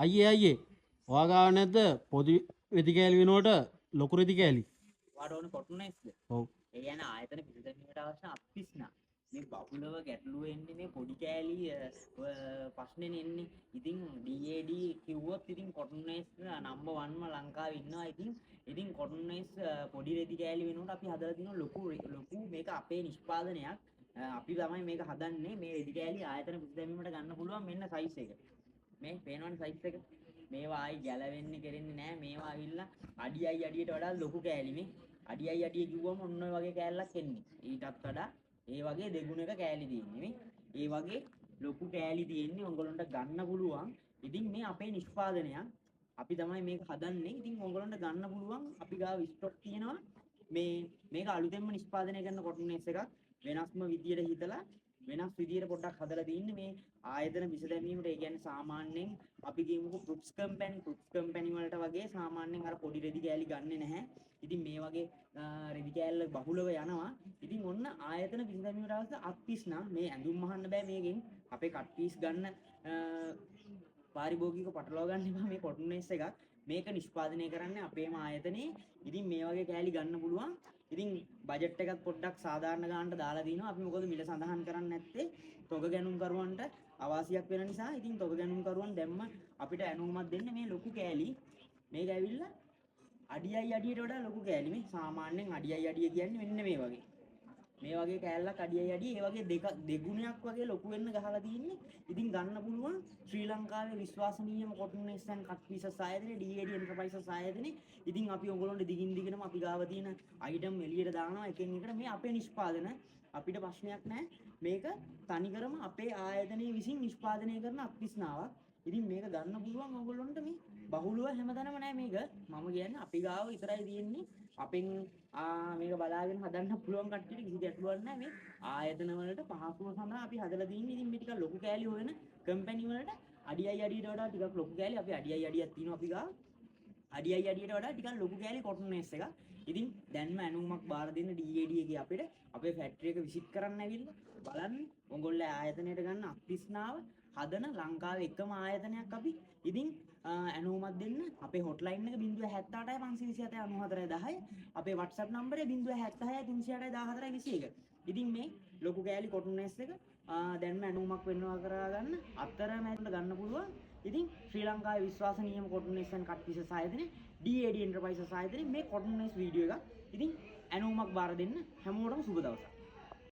අයියේ ඔයා ගාව නැද්ද පොඩි රෙදි කෑලි වෙනකොට ලොකු රෙදි කෑලි? වාට ඕන කොටුනයිස්ද? ඔව්. ඒ කියන්නේ ආයතන පිළිදැමීමට අවශ්‍ය අප්පිස්නා. මේ බබුලව ගැටලුව එන්නේ මේ පොඩි කෑලි ප්‍රශ්නේ එන්නේ. ඉතින් DAD කිව්වොත් ඉතින් කොටුනයිස් නම්බර් 1ම ලංකාවේ ඉන්නවා. ඉතින් කොටුනයිස් පොඩි රෙදි කෑලි වෙනකොට අපි හදලා තියෙන ලොකු මේක අපේ නිෂ්පාදනයක්. අපි තමයි මේක හදන්නේ. මේ රෙදි කෑලි ආයතන පිළිදැමීමට ගන්න පුළුවන් මෙන්න සයිස් එක. මේ පේනවනේ සයිස් එක. මේවා ආයි ගැලවෙන්නේ කෙරෙන්නේ නැහැ. මේවා ඇවිල්ලා අඩියයි අඩියට වඩා ලොකු කෑලි මේ. අඩියයි අඩිය කිව්වම ඔන්න ඔය වගේ කෑල්ලක් එන්නේ. ඊටත් වඩා ඒ වගේ දෙගුණයක කෑලි තියෙන්නේ මේ. ඒ වගේ ලොකු කෑලි තියෙන්නේ ඔයගොල්ලන්ට ගන්න පුළුවන්. ඉතින් මේ අපේ නිෂ්පාදනයක්. අපි තමයි මේක හදන්නේ. ඉතින් ඔයගොල්ලන්ට ගන්න පුළුවන්. අපි ගාව ස්ටොක් තියෙනවා. මේක අලුතෙන්ම නිෂ්පාදනය කරන කොටුනේස් එකක්. වෙනස්ම විදියට හිතලා වෙනස් විදියට පොඩ්ඩක් හදලා තින්නේ මේ ආයතන විස දැමීමට. ඒ කියන්නේ සාමාන්‍යයෙන් අපි කියමුකෝ ෆෘට්ස් කම්පැනි වලට වගේ සාමාන්‍යයෙන් අර පොඩි රෙදි කෑලි ගන්නෙ නැහැ. ඉතින් මේ වගේ රෙදි කෑල්ල බහුලව යනවා. ඉතින් ඔන්න ආයතන විස දැමීමට අවශ්‍ය අත්පිස් නම් මේ ඇඳුම් අහන්න බෑ මේකෙන්. අපේ කට් පීස් ගන්න පාරිභෝගික පටලවා ගන්න එපා. මේ කොටුනේස් එකක් මේක නිෂ්පාදනය කරන්නේ අපේම ආයතනයේ. ඉතින් මේ වගේ කෑලි ගන්න පුළුවන්. ඉතින් බජට් එකත් පොඩ්ඩක් සාධාරණ ගන්නට දාලා දිනවා. අපි මොකද මිල සඳහන් කරන්නේ නැත්තේ තොග ගැනුම් කරුවන්ට අවාසියක් වෙන නිසා. ඉතින් තොග ගැනුම් කරුවන් දැම්ම අපිට ඇනුමක් දෙන්න මේ ලොකු කෑලි. මේක ඇවිල්ලා අඩියයි අඩියට වඩා ලොකු කෑලි. මේ සාමාන්‍යයෙන් අඩියයි අඩිය කියන්නේ මෙන්න මේ වගේ. මේ වගේ කෑල්ලක් අඩියයි අඩිය ඒ වගේ දෙගුණයක් වගේ ලොකු වෙන්න ගහලා තියෙන්නේ. ඉතින් ගන්න පුළුවන් ශ්‍රී ලංකාවේ විශ්වාසනීයම කොටුනේස් ඇන් කට් පීසස් ආයතනයේ DAD එන්ටර්ප්‍රයිසස් ආයතනයේ. ඉතින් අපි ඔයගොල්ලන්ට දිගින් දිගටම අපි ගාව තියෙන අයිටම් එළියට දානවා එකින් එකට. මේ අපේ නිෂ්පාදන අපිට ප්‍රශ්නයක් නැහැ. මේක තනිකරම අපේ ආයතනයේ විසින් නිෂ්පාදනය කරන අත්විස්නාවක්. ඉතින් මේක ගන්න පුළුවන් ඔයගොල්ලන්ට මේ බහුලව හැමතැනම නෑ මේක. මම කියන්නේ අපි ගාව විතරයි තියෙන්නේ. අපෙන් මේක බලාගෙන හදන්න පුළුවන් කට්ටියට කිසි ගැටලුවක් නෑ. මේ ආයතන වලට පහසුව සඳහා අපි හදලා තියෙන්නේ. ඉතින් මේ ටික ලොකු කෑලි හොයන කම්පැනි වලට අඩියයි අඩියට වඩා ටිකක් ලොකු කෑලි අපි අඩියයි අඩියක් තියෙනවා අපි ගාව. අඩියයි අඩියට වඩා ටිකක් ලොකු කෑලි කොටුනේස් එකක්. ඉතින් දැන්ම ඇනුමක් බාර දෙන්න DAD එකේ අපිට අපේ ෆැක්ටරි එක විසිට් කරන්න ඇවිල්ලා බලන්න ඔයගොල්ලෝ ආයතනයට ගන්න අත්විස්නාව හදන ලංකාවේ එකම ආයතනයක් අපි. ඉතින් ඇනුමක් දෙන්න අපේ හොට්ලයින් එක 078 527 94 10. අපේ WhatsApp නම්බරේ 076 308 14 21. ඉතින් මේ ලොකු කෑලි කොටුනේස් එක දැන්ම ඇනුමක් වෙනවා කරගන්න අතරමැද ගන්න පුළුවන්. ඉතින් ශ්‍රී ලංකාවේ විශ්වාසනීයම කොටුනේස් ඇන් කට් පීසස් ආයතනයේ DAD එන්ටර්ප්‍රයිසස් ආයතනයේ මේ කොටුනේස් වීඩියෝ එකක්. ඉතින් ඇනුමක් බාර දෙන්න හැමෝටම සුබ දවසක්.